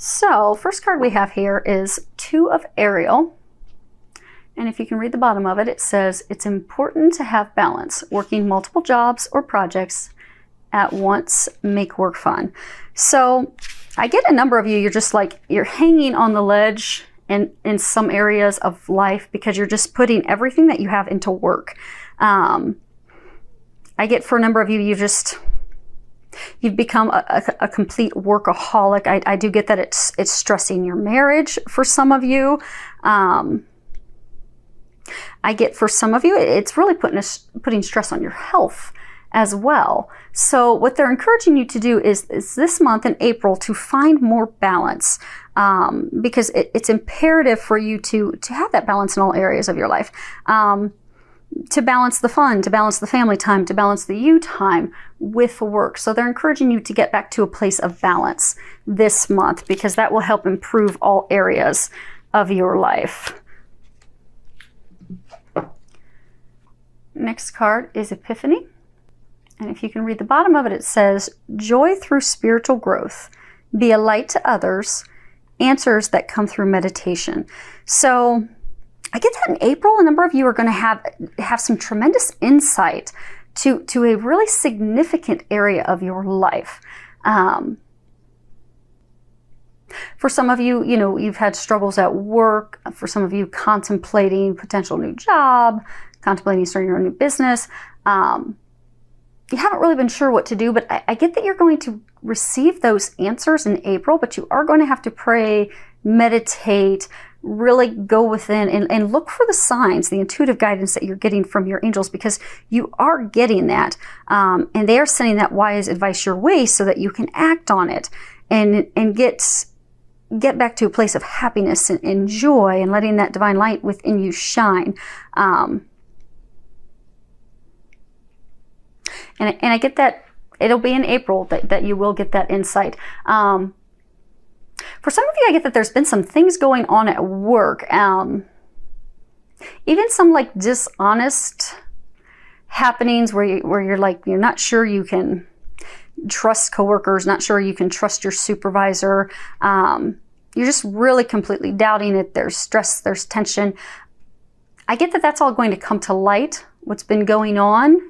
So, first card we have here is Two of Ariel. And if you can read the bottom of it, it says, it's important to have balance. Working multiple jobs or projects at once make work fun. So I get a number of you, you're just like, you're hanging on the ledge in some areas of life because you're just putting everything that you have into work. I get for a number of you, you've become a complete workaholic. I do get that it's stressing your marriage for some of you. I get for some of you, it's really putting stress on your health as well. So what they're encouraging you to do is this month in April to find more balance, because it's imperative for you to have that balance in all areas of your life. To balance the fun, to balance the family time, to balance the you time with work. So they're encouraging you to get back to a place of balance this month because that will help improve all areas of your life. Next card is Epiphany. And if you can read the bottom of it, it says, joy through spiritual growth, be a light to others, answers that come through meditation. So I get that in April, a number of you are going to have some tremendous insight to a really significant area of your life. For some of you, you've had struggles at work. For some of you, contemplating potential new job, contemplating starting your own new business. You haven't really been sure what to do, but I get that you're going to receive those answers in April, but you are going to have to pray, meditate, really go within and look for the signs, the intuitive guidance that you're getting from your angels, because you are getting that. And they are sending that wise advice your way so that you can act on it and get back to a place of happiness and joy and letting that divine light within you shine. And I get that it'll be in April that you will get that insight. For some of you, I get that there's been some things going on at work. Even some like dishonest happenings where you're not sure you can trust coworkers, not sure you can trust your supervisor. You're just really completely doubting it. There's stress, there's tension. I get that that's all going to come to light. What's been going on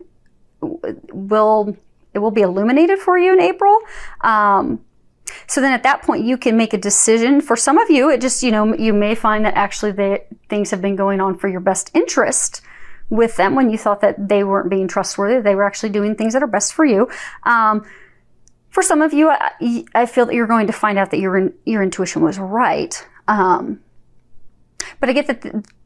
will be illuminated for you in April. So then at that point you can make a decision. For some of you, it just, you may find that actually things have been going on for your best interest with them when you thought that they weren't being trustworthy. They were actually doing things that are best for you. For some of you, I feel that you're going to find out that your intuition was right. But I get that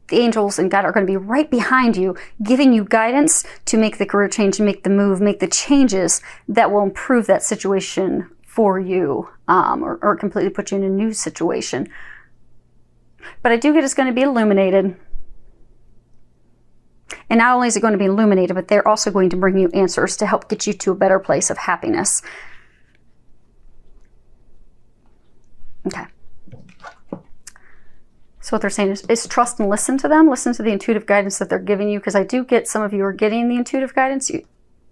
the angels and God are going to be right behind you, giving you guidance to make the career change, make the move, make the changes that will improve that situation for you, or completely put you in a new situation. But I do get it's going to be illuminated. And not only is it going to be illuminated, but they're also going to bring you answers to help get you to a better place of happiness. Okay. So what they're saying is trust and listen to them. Listen to the intuitive guidance that they're giving you, because I do get some of you are getting the intuitive guidance.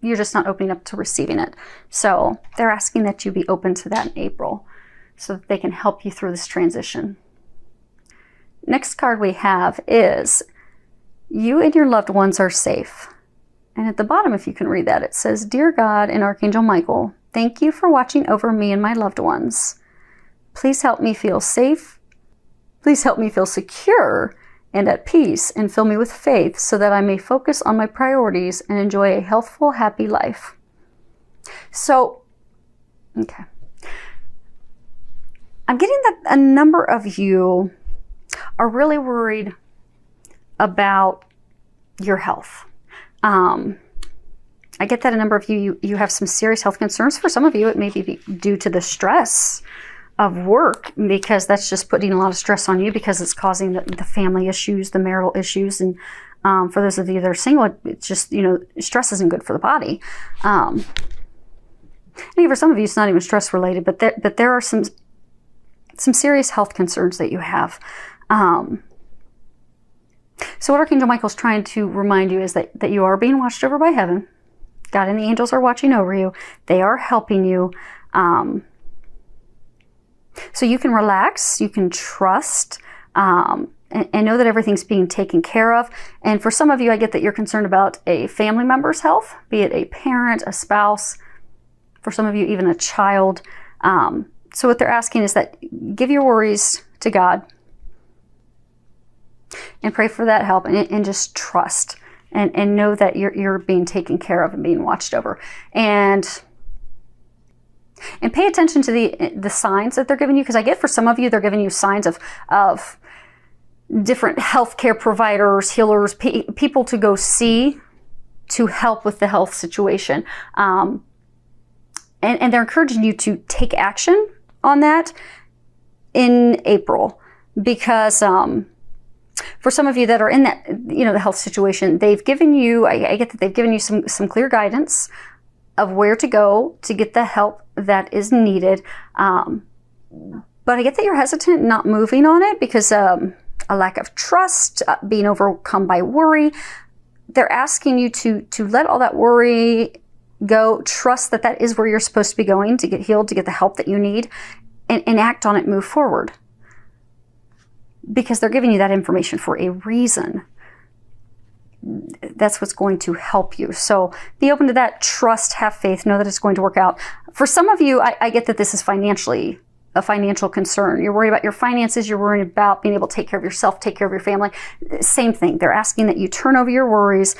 You're just not opening up to receiving it. So they're asking that you be open to that in April so that they can help you through this transition. Next card we have is you and your loved ones are safe. And at the bottom, if you can read that, it says, Dear God and Archangel Michael, thank you for watching over me and my loved ones. Please help me feel safe. Please help me feel secure and at peace, and fill me with faith so that I may focus on my priorities and enjoy a healthful, happy life. So, okay. I'm getting that a number of you are really worried about your health. I get that a number of you have some serious health concerns. For some of you, it may be due to the stress of work, because that's just putting a lot of stress on you because it's causing the family issues, the marital issues. And for those of you that are single, it's just, stress isn't good for the body. And even for some of you, it's not even stress related, but there are some serious health concerns that you have. So what Archangel Michael's trying to remind you is that you are being watched over by heaven. God and the angels are watching over you. They are helping you. So So you can relax, you can trust, and know that everything's being taken care of. And for some of you, I get that you're concerned about a family member's health, be it a parent, a spouse, for some of you, even a child. So what they're asking is that give your worries to God and pray for that help, and just trust and know that you're being taken care of and being watched over. And pay attention to the signs that they're giving you, because I get for some of you, they're giving you signs of different healthcare providers, healers, people to go see to help with the health situation. And they're encouraging you to take action on that in April, because for some of you that are in that, the health situation, they've given you, I get that they've given you some clear guidance of where to go to get the help that is needed. But I get that you're hesitant, not moving on it, because a lack of trust, being overcome by worry. They're asking you to let all that worry go, trust that is where you're supposed to be going to get healed, to get the help that you need, and act on it, move forward. Because they're giving you that information for a reason. That's what's going to help you. So be open to that, trust, have faith, know that it's going to work out. For some of you, I get that this is a financial concern. You're worried about your finances. You're worried about being able to take care of yourself, take care of your family. Same thing. They're asking that you turn over your worries,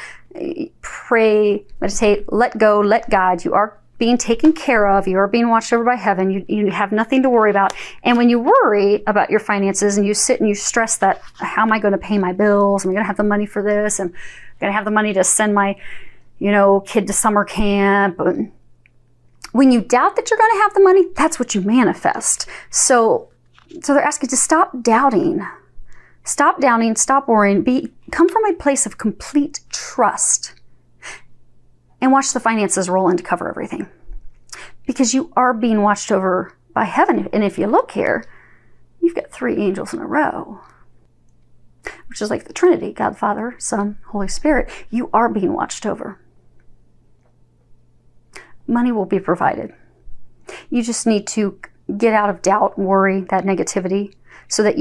pray, meditate, let go, let God. You are being taken care of. You are being watched over by heaven. You have nothing to worry about. And when you worry about your finances and you sit and you stress that, how am I going to pay my bills? Am I going to have the money for this? Am I going to have the money to send my, kid to summer camp? When you doubt that you're going to have the money, that's what you manifest. So they're asking to stop doubting. Stop doubting, stop worrying. Come from a place of complete trust. And watch the finances roll in to cover everything. Because you are being watched over by heaven. And if you look here, you've got 3 angels in a row. Which is like the Trinity, God, Father, Son, Holy Spirit. You are being watched over. Money will be provided. You just need to get out of doubt, worry, that negativity, so that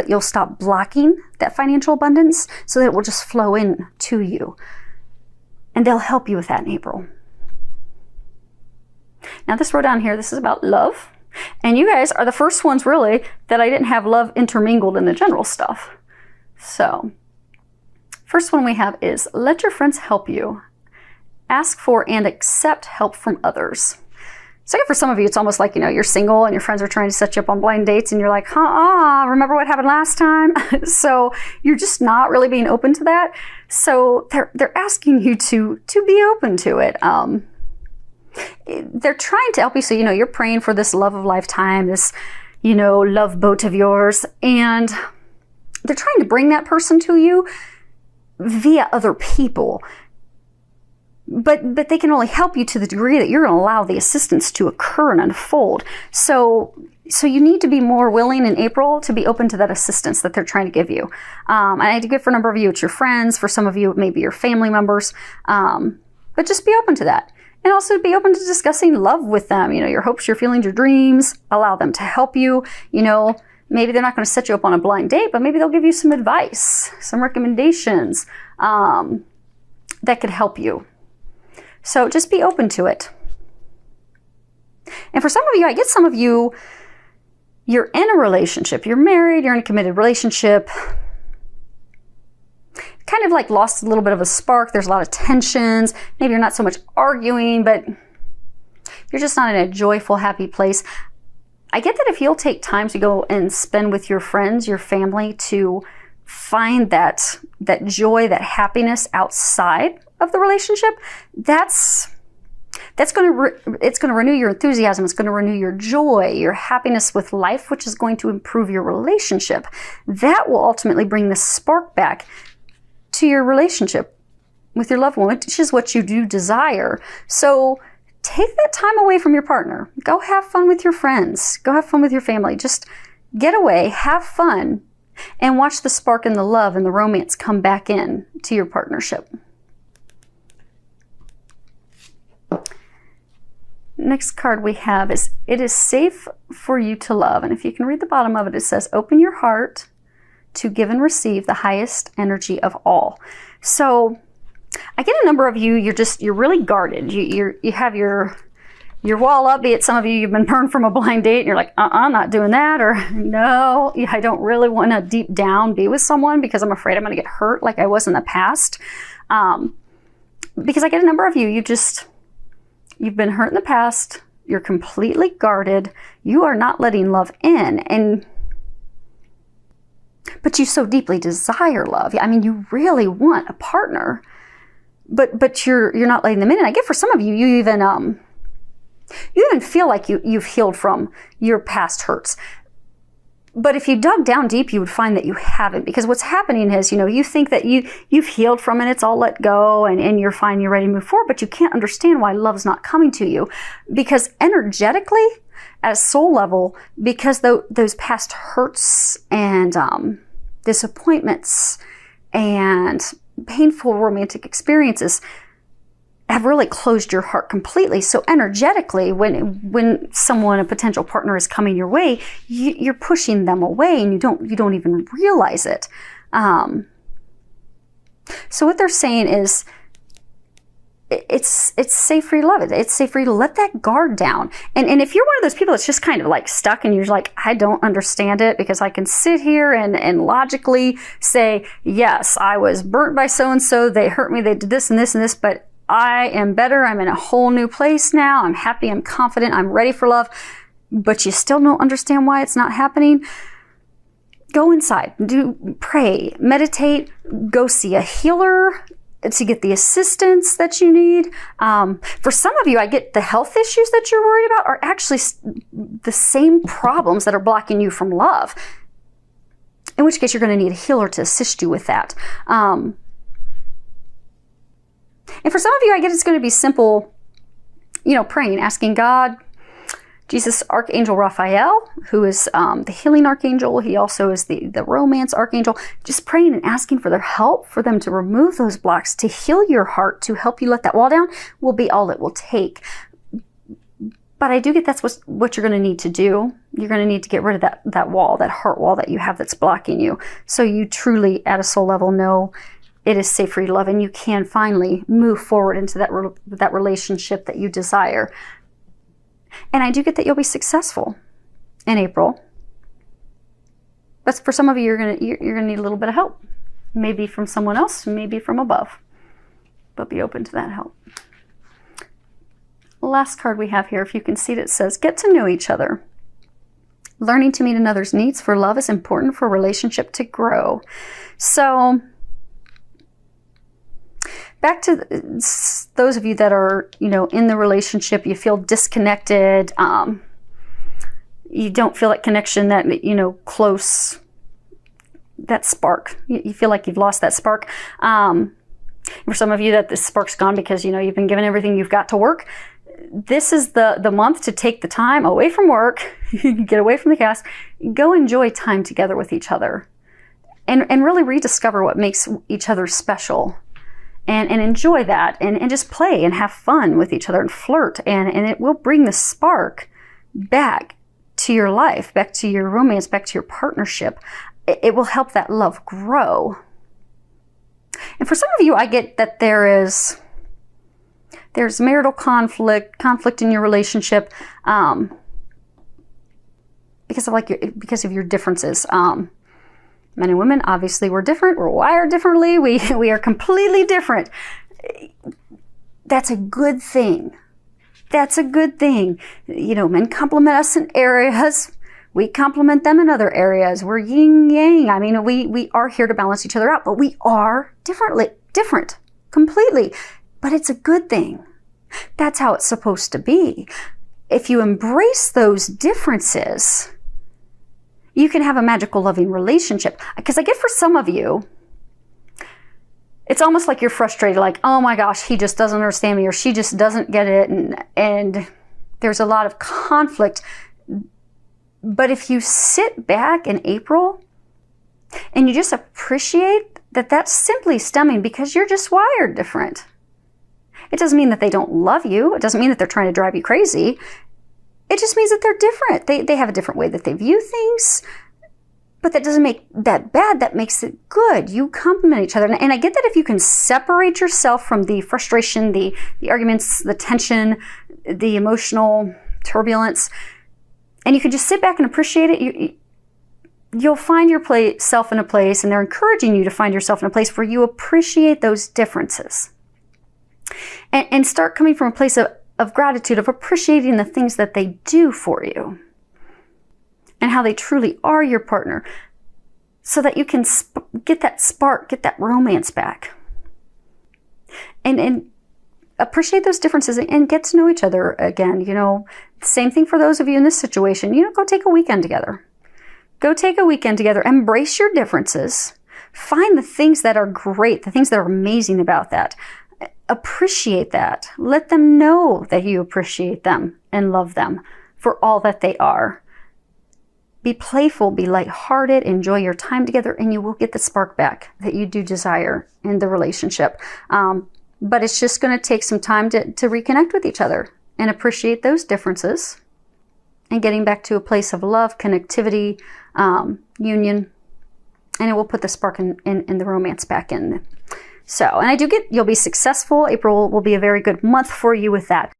you'll stop blocking that financial abundance, so that it will just flow in to you. And they'll help you with that in April. Now this row down here, this is about love. And you guys are the first ones really that I didn't have love intermingled in the general stuff. So, first one we have is let your friends help you. Ask for and accept help from others. So for some of you, it's almost like, you're single and your friends are trying to set you up on blind dates and you're like, remember what happened last time? So you're just not really being open to that. So they're asking you to be open to it. They're trying to help you. So, you're praying for this love of lifetime, this, love boat of yours. And they're trying to bring that person to you via other people. But they can only help you to the degree that you're going to allow the assistance to occur and unfold. So you need to be more willing in April to be open to that assistance that they're trying to give you. And I do get for a number of you, it's your friends. For some of you, it may be your family members. But just be open to that. And also be open to discussing love with them. Your hopes, your feelings, your dreams. Allow them to help you. Maybe they're not going to set you up on a blind date, but maybe they'll give you some advice, some recommendations that could help you. So just be open to it. And for some of you, I get some of you, you're in a relationship, you're married, you're in a committed relationship, kind of like lost a little bit of a spark. There's a lot of tensions. Maybe you're not so much arguing, but you're just not in a joyful, happy place. I get that if you'll take time to go and spend with your friends, your family, to find that joy, that happiness outside of the relationship, it's going to renew your enthusiasm. It's going to renew your joy, your happiness with life, which is going to improve your relationship. That will ultimately bring the spark back to your relationship with your loved one, which is what you do desire. So take that time away from your partner. Go have fun with your friends. Go have fun with your family. Just get away, have fun, and watch the spark and the love and the romance come back in to your partnership. Next card we have is, it is safe for you to love. And if you can read the bottom of it, it says, open your heart to give and receive the highest energy of all. So I get a number of you, you're really guarded. You have your wall up, be it some of you've been burned from a blind date and you're like, not doing that. Or no, I don't really want to deep down be with someone because I'm afraid I'm going to get hurt like I was in the past. Because I get a number of you, you've been hurt in the past. You're completely guarded. You are not letting love in. But you so deeply desire love. I mean, you really want a partner, but you're not letting them in. And I get for some of you, you even feel like you've healed from your past hurts. But if you dug down deep, you would find that you haven't, because what's happening is, you think that you've healed from it, it's all let go, and you're fine, you're ready to move forward, but you can't understand why love's not coming to you. Because energetically, at a soul level, because those past hurts and disappointments and painful romantic experiences have really closed your heart completely. So energetically, when someone, a potential partner, is coming your way, you're pushing them away, and you don't even realize it. So what they're saying is, it's safe for you to love it. It's safe for you to let that guard down. And if you're one of those people that's just kind of like stuck and you're like, I don't understand it, because I can sit here and logically say, yes, I was burnt by so-and-so, they hurt me, they did this and this and this, but I am better. I'm in a whole new place now. I'm happy. I'm confident. I'm ready for love. But you still don't understand why it's not happening. Go inside. Pray. Meditate. Go see a healer to get the assistance that you need. For some of you, I get the health issues that you're worried about are actually the same problems that are blocking you from love. In which case, you're going to need a healer to assist you with that. And for some of you, I get it's going to be simple, praying, asking God, Jesus, Archangel Raphael, who is the healing archangel. He also is the romance archangel. Just praying and asking for their help, for them to remove those blocks, to heal your heart, to help you let that wall down, will be all it will take. But I do get that's what you're going to need to do. You're going to need to get rid of that wall, that heart wall that you have that's blocking you. So you truly, at a soul level, know it is safe for you to love, and you can finally move forward into that relationship that you desire. And I do get that you'll be successful in April. But for some of you, you're gonna need a little bit of help. Maybe from someone else, maybe from above. But be open to that help. Last card we have here, if you can see it, says, get to know each other. Learning to meet another's needs for love is important for a relationship to grow. So back to those of you that are, in the relationship, you feel disconnected. You don't feel that connection, that, close, that spark. You feel like you've lost that spark. For some of you, that the spark's gone because, you've been given everything you've got to work. This is the month to take the time away from work, get away from the chaos, go enjoy time together with each other, and really rediscover what makes each other special. And enjoy that, and just play and have fun with each other and flirt, and it will bring the spark back to your life, back to your romance, back to your partnership. It will help that love grow. And for some of you, I get that there's marital conflict in your relationship because of your differences. Men and women, obviously, we're different. We're wired differently. We are completely different. That's a good thing. That's a good thing. Men complement us in areas. We complement them in other areas. We're yin yang. I mean, we are here to balance each other out, but we are different, completely. But it's a good thing. That's how it's supposed to be. If you embrace those differences, you can have a magical, loving relationship. Because I get for some of you, it's almost like you're frustrated, like, oh my gosh, he just doesn't understand me, or she just doesn't get it, and there's a lot of conflict. But if you sit back in April and you just appreciate that that's simply stemming because you're just wired different. It doesn't mean that they don't love you. It doesn't mean that they're trying to drive you crazy. It just means that they're different. They have a different way that they view things. But that doesn't make that bad. That makes it good. You complement each other. And I get that if you can separate yourself from the frustration, the arguments, the tension, the emotional turbulence, and you can just sit back and appreciate it, you'll find yourself in a place, and they're encouraging you to find yourself in a place where you appreciate those differences. And start coming from a place of gratitude, of appreciating the things that they do for you and how they truly are your partner, so that you can get that spark, get that romance back. And appreciate those differences and get to know each other again. Same thing for those of you in this situation. Go take a weekend together. Go take a weekend together. Embrace your differences. Find the things that are great, the things that are amazing about that. Appreciate that. Let them know that you appreciate them and love them for all that they are. Be playful, be lighthearted, enjoy your time together, and you will get the spark back that you do desire in the relationship. But it's just going to take some time to reconnect with each other and appreciate those differences and getting back to a place of love, connectivity, union, and it will put the spark in the romance back in. So, and I do get you'll be successful. April will be a very good month for you with that.